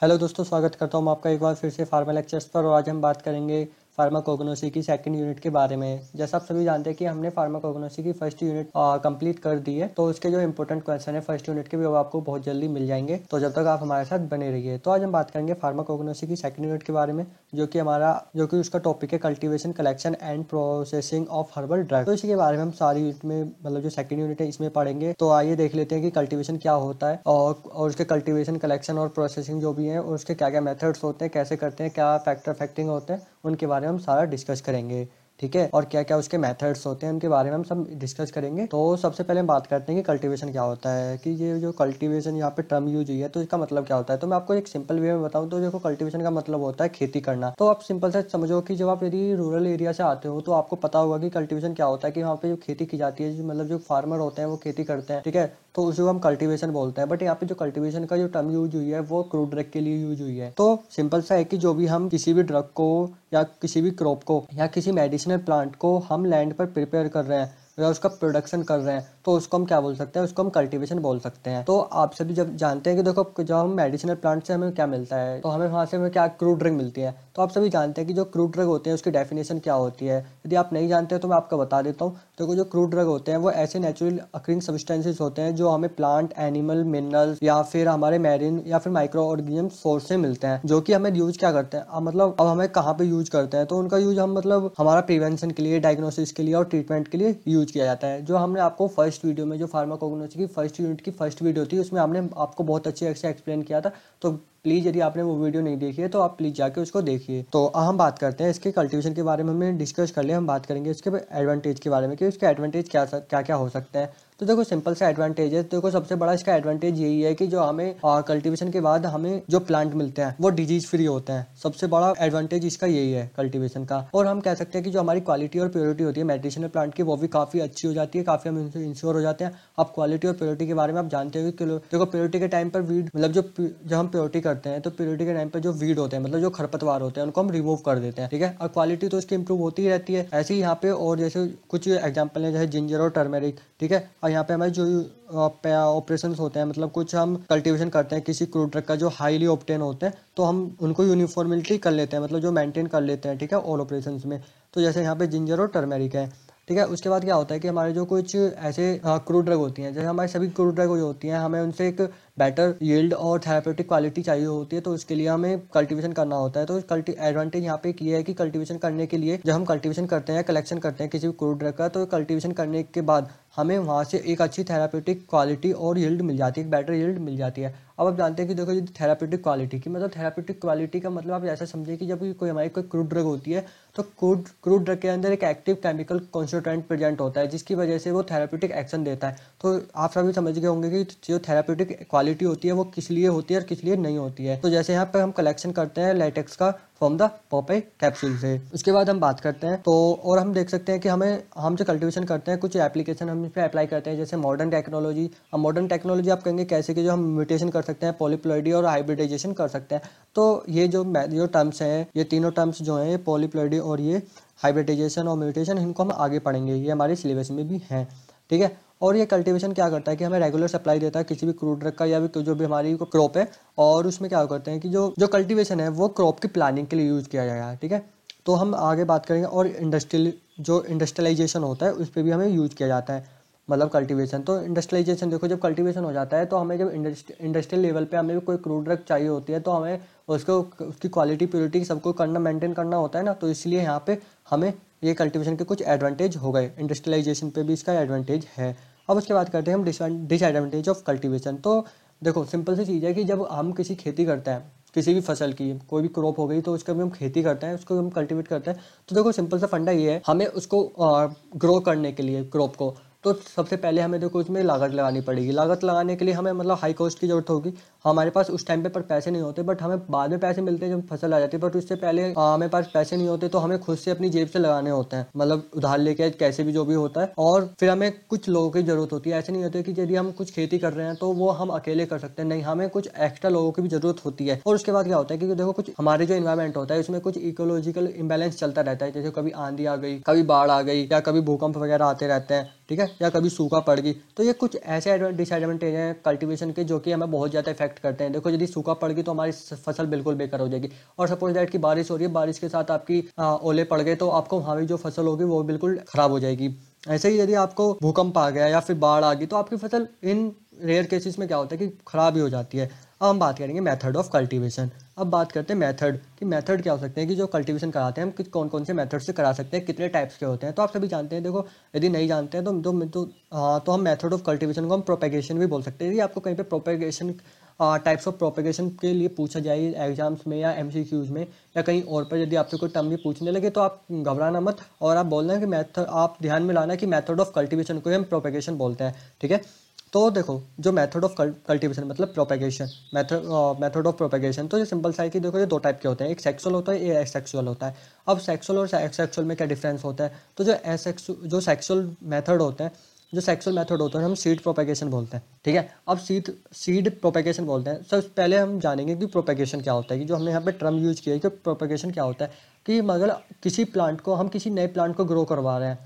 Hello दोस्तों, स्वागत करता हूँ मैं आपका एक बार फिर से फार्मा लेक्चर्स पर। और आज हम बात करेंगे फार्माकोग्नोसी की सेकंड यूनिट के बारे में। जैसा आप सभी जानते हैं कि हमने फार्माकोग्नोसी की फर्स्ट यूनिट कंप्लीट कर दी है, तो उसके जो इंपॉर्टेंट क्वेश्चन है फर्स्ट यूनिट के भी वो आपको बहुत जल्दी मिल जाएंगे। तो जब तक आप हमारे साथ बने रहिए। तो आज हम बात करेंगे फार्माकोग्नोसी की सेकंड यूनिट के बारे में, जो कि उसका टॉपिक है cultivation, collection and processing of herbal drug. तो इसी के बारे में हम सारी यूनिट में जो सेकंड यूनिट है इसमें पढ़ेंगे। तो आइए देख लेते हैं कि कल्टीवेशन क्या होता है और उसके कल्टीवेशन, कलेक्शन और प्रोसेसिंग जो भी है और उसके क्या क्या मेथड्स होते हैं, कैसे करते हैं, क्या फैक्टर अफेक्टिंग होते हैं, उनके बारे में हम सारा डिस्कस करेंगे। ठीक है, और क्या क्या उसके मेथड्स होते हैं उनके बारे में हम सब डिस्कस करेंगे। तो सबसे पहले हम बात करते हैं कि कल्टीवेशन क्या होता है, कि ये जो कल्टीवेशन यहाँ पे टर्म यूज हुई है तो इसका मतलब क्या होता है। तो मैं आपको एक सिंपल वे में बताऊँ तो देखो, कल्टीवेशन का मतलब होता है खेती करना। तो आप सिंपल से समझो कि जब आप यदि रूरल एरिया से आते हो तो आपको पता होगा कि कल्टीवेशन क्या होता है, कि वहाँ पे जो खेती की जाती है, जो फार्मर होते हैं वो खेती करते हैं। ठीक है, तो उसको हम कल्टीवेशन बोलते हैं। बट यहाँ पे जो कल्टीवेशन का जो टर्म यूज हुई है वो क्रूड ड्रग के लिए यूज हुई है। तो सिंपल सा है कि जो भी हम किसी भी ड्रग को या किसी भी क्रॉप को या किसी मेडिसिनल प्लांट को हम लैंड पर प्रिपेयर कर रहे हैं या उसका प्रोडक्शन कर रहे हैं, तो उसको हम क्या बोल सकते हैं, उसको हम कल्टीवेशन बोल सकते हैं। तो आप सभी जब जानते हैं कि देखो, जब हम मेडिसिनल प्लांट से हमें क्या मिलता है, तो हमें वहाँ से हमें क्या क्रूड ड्रग मिलती है। तो आप सभी जानते हैं कि जो क्रूड ड्रग होते हैं उसकी डेफिनेशन क्या होती है। यदि आप नहीं जानते तो मैं आपको बता देता हूँ। तो जो क्रूड ड्रग होते हैं वो ऐसे नेचुरल अकरिंग सब्सटेंसेस होते हैं जो हमें प्लांट, एनिमल, मिनरल्स या फिर हमारे मैरिन या फिर माइक्रो ऑर्गेनिज्म सोर्स से मिलते हैं, जो कि हमें यूज क्या करते हैं। अब हमें कहाँ पे यूज करते हैं, तो उनका यूज हम हमारा प्रिवेंशन के लिए, डायग्नोसिस के लिए और ट्रीटमेंट के लिए यूज किया जाता है। जो हमने आपको फर्स्ट वीडियो में, जो फार्माकोग्नोसी की फर्स्ट यूनिट की फर्स्ट वीडियो थी, उसमें हमने आपको बहुत अच्छे से एक्सप्लेन किया था। तो प्लीज़ यदि आपने वो वीडियो नहीं देखी है तो आप प्लीज़ जाके उसको देखिए। तो हम बात करते हैं इसके कल्टीवेशन के बारे में। हमें डिस्कस कर लिया, हम बात करेंगे इसके एडवांटेज के बारे में कि इसके एडवांटेज क्या क्या हो सकते हैं। तो देखो, सिंपल सा एडवांटेज है। देखो, सबसे बड़ा इसका एडवांटेज यही है कि जो हमें कल्टीवेशन के बाद हमें जो प्लांट मिलते हैं वो डिजीज फ्री होते हैं। सबसे बड़ा एडवांटेज इसका यही है कल्टीवेशन का। और हम कह सकते हैं कि जो हमारी क्वालिटी और प्योरिटी होती है मेडिसिनल प्लांट की, वो भी काफ़ी अच्छी हो जाती है, काफ़ी हम इनसे इंश्योर हो जाते हैं। अब क्वालिटी और प्योरिटी के बारे में आप जानते हो कि देखो, प्योरिटी के टाइम पर वीड जब हम प्योरिटी करते हैं तो प्योरिटी के टाइम पर जो वीड होते हैं, जो खरपतवार होते हैं, उनको हम रिमूव कर देते हैं। ठीक है, और क्वालिटी तो इसकी इंप्रूव होती ही रहती है। ऐसे ही यहाँ पे और जैसे कुछ एग्जाम्पल है, जैसे जिंजर और टर्मेरिक। ठीक है, और यहाँ पे हमारे जो ऑपरेशंस होते हैं, कुछ हम कल्टीवेशन करते हैं किसी क्रूड ड्रग का जो हाईली ऑब्टेन होते हैं, तो हम उनको यूनिफॉर्मिलिटी कर लेते हैं, जो मेंटेन कर लेते हैं। ठीक है, ऑल ऑपरेशंस में। तो जैसे यहाँ पे जिंजर और टर्मेरिक है। ठीक है, उसके बाद क्या होता है कि हमारे जो कुछ ऐसे क्रूड ड्रग होती हैं, जैसे हमारी सभी क्रूड ड्रग जो होती हैं, हमें उनसे एक बेटर यील्ड और थेरापेटिक क्वालिटी चाहिए होती है। तो उसके लिए हमें कल्टीवेशन करना होता है। तो एडवांटेज यहाँ पे ये है कि कल्टीवेशन करने के लिए, जब हम कल्टीवेशन करते हैं, कलेक्शन करते हैं किसी भी क्रूड ड्रग का, तो कल्टीवेशन करने के बाद हमें वहाँ से एक अच्छी थेरापेटिक क्वालिटी और यील्ड मिल जाती है, एक बेटर यील्ड मिल जाती है। अब आप जानते हैं कि देखो, थेरापेटिक क्वालिटी की थेरापेटिक क्वालिटी का मतलब आप ऐसा समझिए कि जब कोई हमारी कोई क्रूड ड्रग होती है, तो क्रूड ड्रग के अंदर एक एक्टिव केमिकल कॉन्स्टिट्यूएंट प्रेजेंट होता है, जिसकी वजह से वो थेरापेटिक एक्शन देता है। तो आप सभी समझ गए होंगे कि जो थेरापेटिक क्वालिटी होती है वो किस लिए होती है और किस लिए नहीं होती है। तो जैसे यहाँ पे हम कलेक्शन करते हैं लेटेक्स का फ्रॉम द पॉपी कैप्सूल से। उसके बाद हम बात करते हैं तो, और हम देख सकते हैं कि हम जो कल्टीवेशन करते हैं, कुछ एप्लीकेशन हम इस पर अप्लाई करते हैं, जैसे मॉडर्न टेक्नोलॉजी। अब मॉडर्न टेक्नोलॉजी आप कहेंगे कैसे, कि जो हम म्यूटेशन कर सकते हैं, पॉलीप्लॉइडी और हाइब्रिडाइजेशन कर सकते हैं। तो ये जो टर्म्स हैं, ये तीनों टर्म्स जो हैं, पॉलीप्लॉइडी और ये हाइब्रिडाइजेशन और म्यूटेशन, इनको हम आगे पढ़ेंगे, ये हमारे सिलेबस में भी हैं। ठीक है, और ये कल्टीवेशन क्या करता है कि हमें रेगुलर सप्लाई देता है किसी भी क्रूड ड्रग का या भी जो भी हमारी क्रॉप है। और उसमें क्या करते हैं कि जो जो कल्टीवेशन है वो क्रॉप की प्लानिंग के लिए यूज़ किया जाएगा। ठीक है, तो हम आगे बात करेंगे। और इंडस्ट्रियलाइजेशन होता है, उस पर भी हमें यूज़ किया जाता है, कल्टीवेशन। तो इंडस्ट्रियलाइजेशन देखो, जब कल्टीवेशन हो जाता है तो हमें जब इंडस्ट्रियल लेवल पे हमें कोई क्रूड ड्रग चाहिए होती है, तो हमें उसको उसकी क्वालिटी, प्योरिटी सबको मेंटेन करना होता है ना। तो इसलिए यहाँ पे हमें ये कल्टीवेशन के कुछ एडवांटेज हो गए, इंडस्ट्रियलाइजेशन पे भी इसका एडवांटेज है। अब उसके बाद करते हैं हम डिसएडवांटेज ऑफ कल्टीवेशन। तो देखो, सिंपल सी चीज़ है कि जब हम किसी खेती करते हैं, किसी भी फसल की, कोई भी क्रॉप हो गई, तो उसका भी हम खेती करते हैं, उसको हम कल्टीवेट करते हैं। तो देखो, सिंपल सा फंडा ये है, हमें उसको ग्रो करने के लिए क्रॉप को, तो सबसे पहले हमें देखो उसमें लागत लगानी पड़ेगी। लागत लगाने के लिए हमें हाई कॉस्ट की जरूरत होगी। हमारे पास उस टाइम पे पर पैसे नहीं होते, बट हमें बाद में पैसे मिलते हैं जब फसल आ जाती है। बट उससे पहले हमें पास पैसे नहीं होते, तो हमें खुद से अपनी जेब से लगाने होते हैं, उधार लेके, कैसे भी जो भी होता है। और फिर हमें कुछ लोगों की जरूरत होती है। ऐसे नहीं होते कि यदि हम कुछ खेती कर रहे हैं तो वो हम अकेले कर सकते हैं, नहीं, हमें कुछ एक्स्ट्रा लोगों की भी जरूरत होती है। और उसके बाद क्या होता है कि देखो, कुछ हमारे जो इन्वायरमेंट होता है उसमें कुछ इकोलॉजिकल इम्बैलेंस चलता रहता है, जैसे कभी आंधी आ गई, कभी बाढ़ आ गई, या कभी भूकंप वगैरह आते रहते हैं। ठीक है, या कभी सूखा पड़ गई। तो ये कुछ ऐसे डिसएडवांटेज हैं कल्टीवेशन के जो कि हमें बहुत ज़्यादा इफेक्ट करते हैं। देखो यदि सूखा पड़ गई तो हमारी फसल बिल्कुल बेकार हो जाएगी। और सपोज दैट कि बारिश हो रही है, बारिश के साथ आपकी ओले पड़ गए तो आपको वहाँ भी जो फसल होगी वो बिल्कुल ख़राब हो जाएगी। ऐसे ही यदि आपको भूकंप आ गया या फिर बाढ़ आ गई तो आपकी फसल इन रेयर केसेस में क्या होता है कि ख़राब ही हो जाती है। अब हम बात करेंगे मेथड ऑफ कल्टीवेशन। अब बात करते हैं मेथड कि मेथड क्या हो सकते हैं कि जो कल्टीवेशन कराते हैं हम कौन कौन से मेथड से करा सकते हैं, कितने टाइप्स के होते हैं। तो आप सभी जानते हैं। देखो यदि नहीं जानते हैं तो हम मेथड ऑफ कल्टीवेशन को हम प्रोपेगेशन भी बोल सकते हैं। यदि आपको कहीं पे प्रोपेगेशन टाइप्स ऑफ प्रोपेगेशन के लिए पूछा जाए एग्जाम्स में या एमसीक्यूज में या कहीं और पर यदि आपसे कोई टर्म भी पूछने लगे तो आप घबराना मत और आप बोलना कि मेथड, आप ध्यान में लाना कि मेथड ऑफ कल्टीवेशन को हम प्रोपेगेशन बोलते हैं। ठीक है, तो देखो जो मेथड ऑफ कल्टीवेशन मतलब प्रोपेगेशन, मेथड ऑफ प्रोपेगेशन तो ये सिंपल सा है कि देखो ये दो टाइप के होते हैं, एक सेक्सुअल होता है, एक एसेक्सुअल होता है। अब सेक्सुअल और एसेक्सुअल में क्या डिफरेंस होता है? तो जो सेक्सुअल मेथड होते हैं, जो सेक्सुअल मेथड होता है हम सीड प्रोपेगेशन बोलते हैं। ठीक है, अब सीड प्रोपेगेशन बोलते हैं। सबसे पहले हम जानेंगे कि प्रोपेगेशन क्या होता है, कि जो हमने यहाँ पे टर्म यूज किया है कि प्रोपेगेशन क्या होता है कि मगर किसी प्लांट को हम किसी नए प्लांट को ग्रो करवा रहे हैं।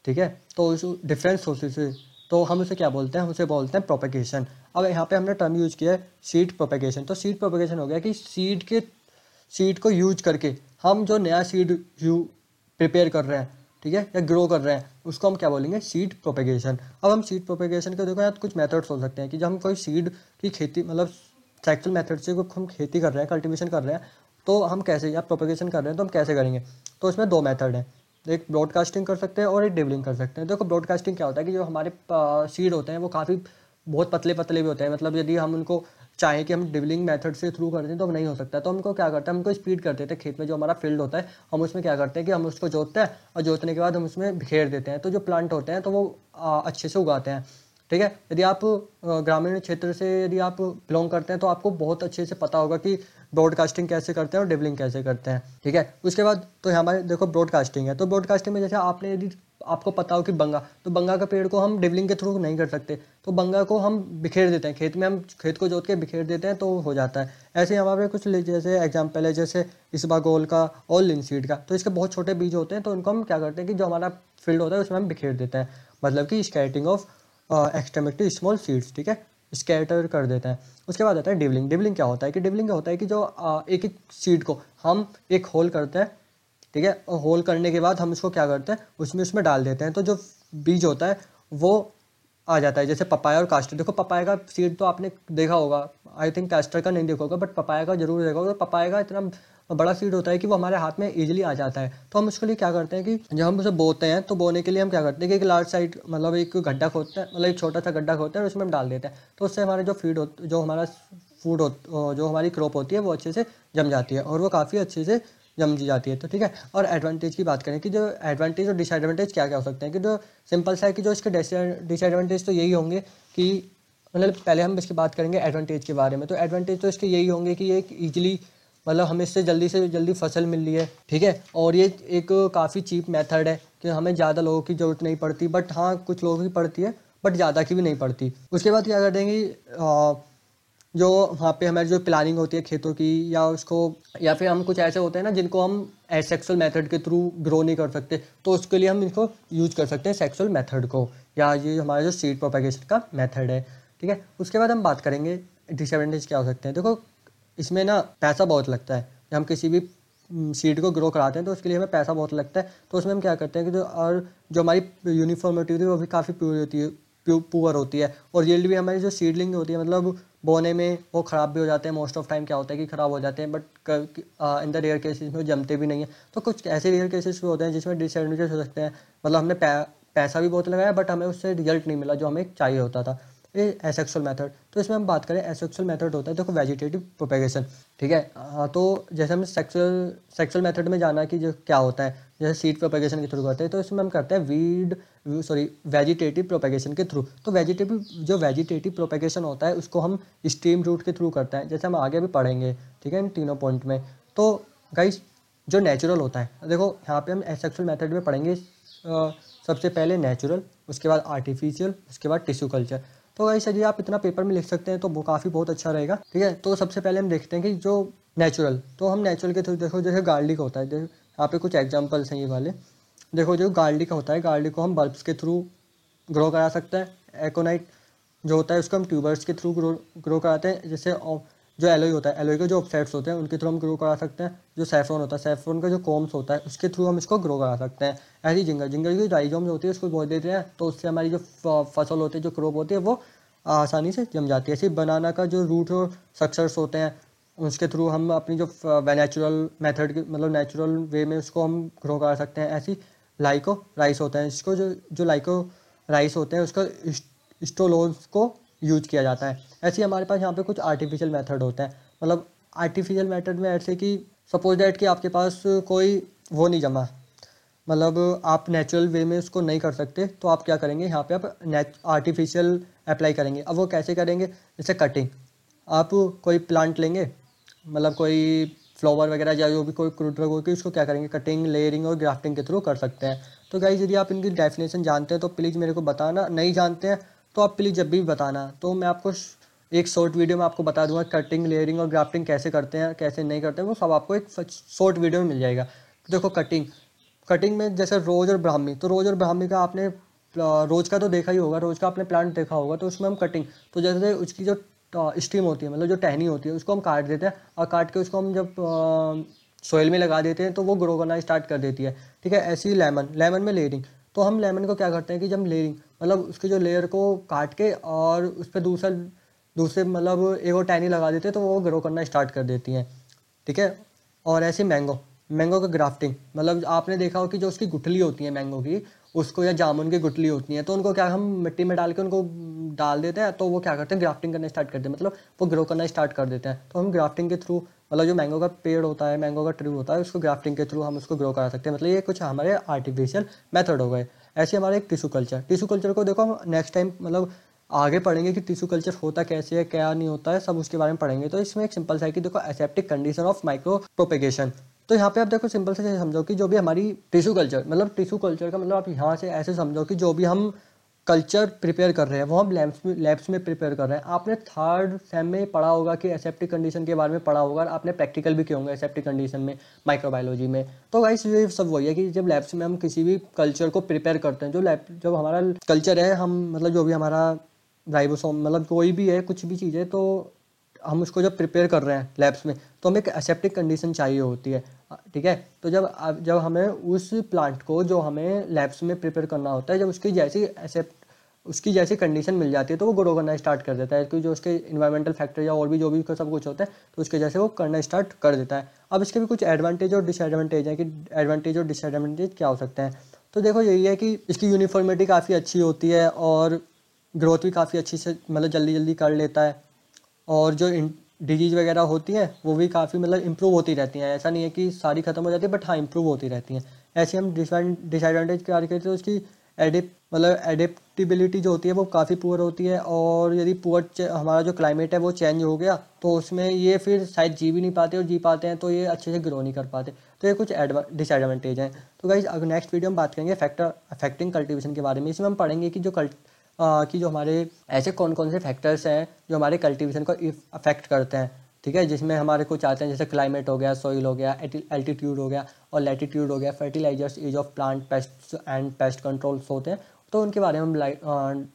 ठीक है, तो उस डिफरेंस होती है तो हम उसे क्या बोलते हैं? हम उसे बोलते हैं प्रोपेगेशन। अब यहाँ पे हमने टर्म यूज किया है सीड प्रोपेगेशन। तो सीड प्रोपेगेशन हो गया कि सीड को यूज करके हम जो नया सीड प्रिपेयर कर रहे हैं, ठीक है, या ग्रो कर रहे हैं, उसको हम क्या बोलेंगे? Seed propagation. अब हम सीड प्रोपेगेशन के देखो यहाँ कुछ मेथड्स हो सकते हैं कि जब हम कोई सीड की खेती मतलब सेक्सुअल मेथड से हम खेती कर रहे हैं, कल्टीवेशन कर रहे हैं, तो हम कैसे, या प्रोपेगेशन कर रहे हैं तो हम कैसे करेंगे? तो इसमें दो मेथड हैं, एक ब्रॉडकास्टिंग कर सकते हैं और एक डिबलिंग कर सकते हैं। देखो ब्रॉडकास्टिंग क्या होता है कि जो हमारे सीड होते हैं वो काफ़ी बहुत पतले पतले भी होते हैं। मतलब यदि हम उनको चाहें कि हम डिबलिंग मेथड से थ्रू कर दें तो हम नहीं हो सकता। तो हमको क्या करते हैं, हमको स्पीड कर देते हैं। खेत में जो हमारा फील्ड होता है हम उसमें क्या करते हैं कि हम उसको जोतते हैं और जोतने के बाद हम उसमें बिखेर देते हैं। तो जो प्लांट होते हैं तो वो अच्छे से उगाते हैं। ठीक है, यदि आप ग्रामीण क्षेत्र से यदि आप बिलोंग करते हैं तो आपको बहुत अच्छे से पता होगा कि ब्रॉडकास्टिंग कैसे करते हैं और डिबलिंग कैसे करते हैं। ठीक है, उसके बाद तो हमारे देखो ब्रॉडकास्टिंग है। तो ब्रॉडकास्टिंग में जैसे आपने यदि आपको पता हो कि बंगा, तो बंगा का पेड़ को हम डिबलिंग के थ्रू नहीं कर सकते, तो बंगा को हम बिखेर देते हैं खेत में, हम खेत को जोत के बिखेर देते हैं तो हो जाता है। ऐसे ही हमारे कुछ जैसे एग्जाम्पल है जैसे इसबगोल का और लिनसीड का। तो इसके बहुत छोटे बीज होते हैं तो उनको हम क्या करते हैं कि जो हमारा फील्ड होता है उसमें हम बिखेर देते हैं, मतलब कि scattering of extremity small seeds. ठीक है, स्कैटर कर देते हैं। उसके बाद आता है डिबलिंग। डिबलिंग क्या होता है कि डिबलिंग क्या होता है कि जो एक एक सीड को हम एक होल करते हैं। ठीक है, और होल करने के बाद हम उसको क्या करते हैं, उसमें डाल देते हैं, तो जो बीज होता है वो आ जाता है। जैसे पपाया और कास्टर। देखो पपाया का सीड तो आपने देखा होगा, आई थिंक कास्टर का नहीं देखा होगा, बट पपाया का जरूर देखा होगा। पपाया का इतना बड़ा सीड होता है कि वो हमारे हाथ में इजीली आ जाता है। तो हम उसके लिए क्या करते हैं कि जब हम उसे बोते हैं तो बोने के लिए हम क्या करते हैं कि एक लार्ज साइड मतलब एक गड्ढा खोदते हैं, मतलब एक छोटा सा गड्ढा खोदते हैं और उसमें हम डाल देते हैं। तो उससे हमारे जो हमारा जो हमारी क्रॉप होती है वो अच्छे से जम जाती है और वो काफ़ी अच्छे से जम जाती है। तो ठीक है, और एडवांटेज की बात करें कि जो एडवांटेज और डिसएडवांटेज क्या क्या हो सकते हैं, कि जो सिंपल सा है कि जो इसके डिसएडवांटेज तो यही होंगे कि मतलब पहले हम इसकी बात करेंगे एडवांटेज के बारे में। तो एडवांटेज तो इसके यही होंगे कि ये एक ईजिली मतलब हमें इससे जल्दी से जल्दी फसल मिल रही है। ठीक है, और ये एक काफ़ी चीप मेथड है कि हमें ज़्यादा लोगों की ज़रूरत नहीं पड़ती, बट हाँ कुछ लोगों की पड़ती है बट ज़्यादा की भी नहीं पड़ती। उसके बाद क्या कर देंगे, जो वहाँ पे हमारी जो प्लानिंग होती है खेतों की या उसको, या फिर हम कुछ ऐसे होते हैं ना जिनको हम एसेक्सुअल मेथड के थ्रू ग्रो नहीं कर सकते, तो उसके लिए हम इनको यूज कर सकते हैं सेक्सुअल मेथड को, या ये हमारा जो सीड प्रोपेगेशन का मेथड है। ठीक है, उसके बाद हम बात करेंगे डिसएडवांटेज क्या हो सकते हैं। देखो इसमें ना पैसा बहुत लगता है। जब हम किसी भी सीड को ग्रो कराते हैं तो उसके लिए हमें पैसा बहुत लगता है। तो उसमें हम क्या करते हैं कि जो हमारी यूनिफॉर्मिटी होती है वो भी काफ़ी प्योर होती है, पुअर होती है, और यील्ड भी हमारी जो सीडलिंग होती है मतलब बोने में वो ख़राब भी हो जाते हैं। मोस्ट ऑफ टाइम क्या होता है कि ख़राब हो जाते हैं, but in the rare cases में जमते भी नहीं है। तो कुछ ऐसे रेयर केसेस भी होते हैं जिसमें डिसएडवांटेज हो सकते हैं, मतलब हमने पैसा भी बहुत लगाया बट हमें उससे रिजल्ट नहीं मिला जो हमें चाहिए होता था। ये एसेक्सुअल मेथड। तो इसमें हम बात करें एसेक्सुअल मेथड होता है देखो वेजिटेटिव प्रोपेगेशन। ठीक है, तो जैसे हम सेक्सुअल मेथड में जाना कि जो क्या होता है, जैसे सीड प्रोपेगेशन के थ्रू करते हैं, तो इसमें हम करते हैं वेजिटेटिव प्रोपेगेशन के थ्रू। तो वेजिटेटिव प्रोपेगेशन होता है उसको हम स्टीम रूट के थ्रू करते हैं, जैसे हम आगे भी पढ़ेंगे। ठीक है, इन तीनों पॉइंट में। तो गाइस जो नेचुरल होता है, देखो यहाँ पे हम एसेक्सुअल मेथड में पढ़ेंगे सबसे पहले नेचुरल, उसके बाद आर्टिफिशियल, उसके बाद टिश्यू कल्चर। तो गाइस यदि आप इतना पेपर में लिख सकते हैं तो वो काफ़ी बहुत अच्छा रहेगा। ठीक है, तो सबसे पहले हम देखते हैं कि जो नेचुरल, तो हम नेचुरल के थ्रू देखो जैसे गार्लिक होता है, यहाँ पे कुछ एग्जांपल्स हैं ये वाले। देखो जो गार्लिक होता है, गार्लिक को हम बल्ब्स के थ्रू ग्रो करा सकते हैं। एकोनाइट जो होता है उसको हम ट्यूबर्स के थ्रू ग्रो कराते हैं। जैसे जो एलोई होता है, एलोई के जो ऑब्सेट्स होते हैं उनके थ्रू हम ग्रो करा सकते हैं। जो सैफरन होता है, सैफरन का जो कॉम्स होता है उसके थ्रू हम इसको ग्रो करा सकते हैं। ऐसी जिंगर की राइजोम्स होती है उसको बो देते हैं, तो उससे हमारी जो फसल होती है, जो क्रॉप होती है, वो आसानी से जम जाती है। ऐसे बनाना का जो रूट और सक्सेस होते हैं उसके थ्रू हम अपनी जो नेचुरल मेथड के मतलब नेचुरल वे में उसको हम ग्रो कर सकते हैं। ऐसी लाइको राइस होता है, इसको जो जो लाइको राइस होते हैं उसका स्टोलोन्स को यूज किया जाता है। ऐसे ही हमारे पास यहाँ पे कुछ आर्टिफिशियल मेथड होते हैं। मतलब आर्टिफिशियल मेथड में ऐसे कि सपोज दैट कि आपके पास कोई वो नहीं जमा, मतलब आप नेचुरल वे में उसको नहीं कर सकते, तो आप क्या करेंगे, यहाँ पे आप आर्टिफिशियल अप्लाई करेंगे। अब वो कैसे करेंगे, जैसे कटिंग। आप कोई प्लांट लेंगे, मतलब कोई फ्लावर वगैरह या जो भी कोई क्रूट होगी, उसको क्या करेंगे, कटिंग, लेयरिंग और ग्राफ्टिंग के थ्रू कर सकते हैं। तो गाइस यदि आप इनकी डेफिनेशन जानते हैं तो प्लीज़ मेरे को बताना, नहीं जानते हैं तो आप प्लीज़ जब भी बताना, तो मैं आपको एक शॉर्ट वीडियो में आपको बता दूंगा कटिंग, लेयरिंग और ग्राफ्टिंग कैसे करते हैं, कैसे नहीं करते हैं, वो सब आपको एक शॉर्ट वीडियो में मिल जाएगा। तो देखो कटिंग, कटिंग में जैसे रोज और ब्राह्मी, तो रोज और ब्राह्मी का आपने रोज का तो देखा ही होगा, रोज का आपने प्लांट देखा होगा, तो उसमें हम कटिंग, तो जैसे उसकी जो स्टीम होती है, मतलब जो टहनी होती है, उसको हम काट देते हैं और काट के उसको हम जब सोइल में लगा देते हैं तो वो ग्रो करना स्टार्ट कर देती है। ठीक है। ऐसी ही लेमन, लेमन में लेयरिंग, तो हम लेमन को क्या करते हैं कि जब लेयरिंग मतलब उसके जो लेयर को काट के और उस पर दूसरे मतलब एक और टहनी लगा देते हैं तो वो ग्रो करना स्टार्ट कर देती हैं। ठीक है। और ऐसे मैंगो, मैंगो का ग्राफ्टिंग, मतलब आपने देखा हो कि जो उसकी गुठली होती है मैंगो की, उसको या जामुन की गुठली होती है, तो उनको क्या हम मिट्टी में डाल के उनको डाल देते हैं, तो वो क्या करते हैं, ग्राफ्टिंग करना स्टार्ट करते हैं, मतलब वो ग्रो करना स्टार्ट कर देते हैं। तो हम ग्राफ्टिंग के थ्रू, मतलब जो मैंगो का पेड़ होता है, मैंगो का ट्री होता है, उसको ग्राफ्टिंग के थ्रू हम उसको ग्रो करा सकते हैं। मतलब ये कुछ हमारे आर्टिफिशियल मेथड हो गए। ऐसे हमारे एक टिश्यू कल्चर, टिश्यू कल्चर को देखो हम नेक्स्ट टाइम मतलब आगे पढ़ेंगे कि टिश्यू कल्चर होता कैसे है, क्या नहीं होता है, सब उसके बारे में पढ़ेंगे। तो इसमें एक सिंपल सा है कि देखो aseptic condition of micro propagation. तो यहाँ पे आप देखो सिंपल से समझो कि जो भी हमारी टिश्यू कल्चर, मतलब टिश्यू कल्चर का मतलब आप यहाँ से ऐसे समझो कि जो भी हम कल्चर प्रिपेयर कर रहे हैं वो हम लैब्स में प्रिपेयर कर रहे हैं। आपने थर्ड सेम में पढ़ा होगा कि एसेप्टिक कंडीशन के बारे में पढ़ा होगा, आपने प्रैक्टिकल भी किए होंगे एसेप्टिक कंडीशन में माइक्रोबायोलॉजी में। तो गाइस ये सब वही है कि जब लैब्स में हम किसी भी कल्चर को प्रिपेयर करते हैं, जब हमारा कल्चर है, हम मतलब जो भी हमारा राइबोसोम मतलब कोई भी है, कुछ भी चीज़ है, तो हम उसको जब प्रिपेयर कर रहे हैं लैब्स में, तो हमें एक एसेप्टिक कंडीशन चाहिए होती है। ठीक है। तो जब हमें उस प्लांट को जो हमें लैब्स में प्रिपेयर करना होता है, जब उसकी जैसी कंडीशन मिल जाती है तो वो ग्रो करना स्टार्ट कर देता है, क्योंकि जो उसके इन्वायरमेंटल फैक्टर या और भी जो भी उसका सब कुछ होता है, तो उसके जैसे वो करना स्टार्ट कर देता है। अब इसके भी कुछ एडवांटेज और डिसएडवांटेज हैं कि एडवांटेज और डिसएडवांटेज क्या हो सकते हैं। तो देखो यही है कि इसकी यूनिफॉर्मिटी काफ़ी अच्छी होती है और ग्रोथ भी काफ़ी अच्छी से मतलब जल्दी जल्दी कर लेता है। और जो डिजीज़ वगैरह होती हैं वो भी काफ़ी मतलब इम्प्रूव होती रहती हैं। ऐसा नहीं है कि सारी ख़त्म हो जाती है, बट हाँ इम्प्रूव होती रहती हैं। ऐसे हम डिसएडवांटेज की बात करें तो उसकी एडेप्टिबिलिटी जो होती है वो काफ़ी पुअर होती है। और यदि हमारा जो क्लाइमेट है वो चेंज हो गया तो उसमें ये फिर शायद जी भी नहीं पाते, और जी पाते हैं तो ये अच्छे से ग्रो नहीं कर पाते। तो ये कुछ डिसएडवांटेज हैं। तो गाइज अगर नेक्स्ट वीडियो में बात करेंगे फैक्टर अफेक्टिंग कल्टीवेशन के बारे में। इसमें हम पढ़ेंगे कि जो हमारे ऐसे कौन कौन से फैक्टर्स हैं जो हमारे कल्टीवेशन को अफेक्ट करते हैं। ठीक है। जिसमें हमारे कुछ आते हैं जैसे क्लाइमेट हो गया, सॉइल हो गया, एल्टीट्यूड हो गया और लैटिट्यूड हो गया, fertilisers, age of plant, pest and pest controls होते हैं। तो उनके बारे में हम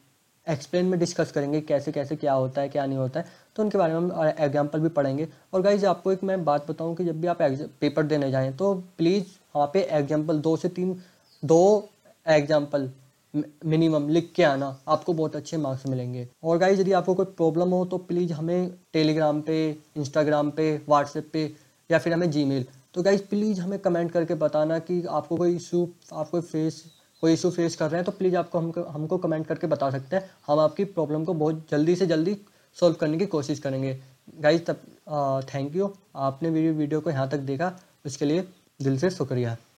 एक्सप्लेन में डिस्कस करेंगे कैसे कैसे क्या होता है, क्या नहीं होता है। तो उनके बारे में हम एग्जाम्पल भी पढ़ेंगे। और गाइज आपको एक मैं बात बताऊं कि जब भी आप पेपर देने जाएं तो प्लीज़ वहाँ पे एग्जाम्पल 2 एग्जाम्पल मिनिमम लिख के आना, आपको बहुत अच्छे मार्क्स मिलेंगे। और गाइज यदि आपको कोई प्रॉब्लम हो तो प्लीज़ हमें टेलीग्राम पे, इंस्टाग्राम पे, व्हाट्सएप पे या फिर हमें जीमेल, तो गाइज प्लीज़ हमें कमेंट करके बताना कि आपको कोई इशू फेस कर रहे हैं, तो प्लीज़ आपको हमको कमेंट करके बता सकते हैं। हम आपकी प्रॉब्लम को बहुत जल्दी से जल्दी सॉल्व करने की कोशिश करेंगे। गाइज तब थैंक यू, आपने मेरी वीडियो को यहाँ तक देखा, उसके लिए दिल से शुक्रिया।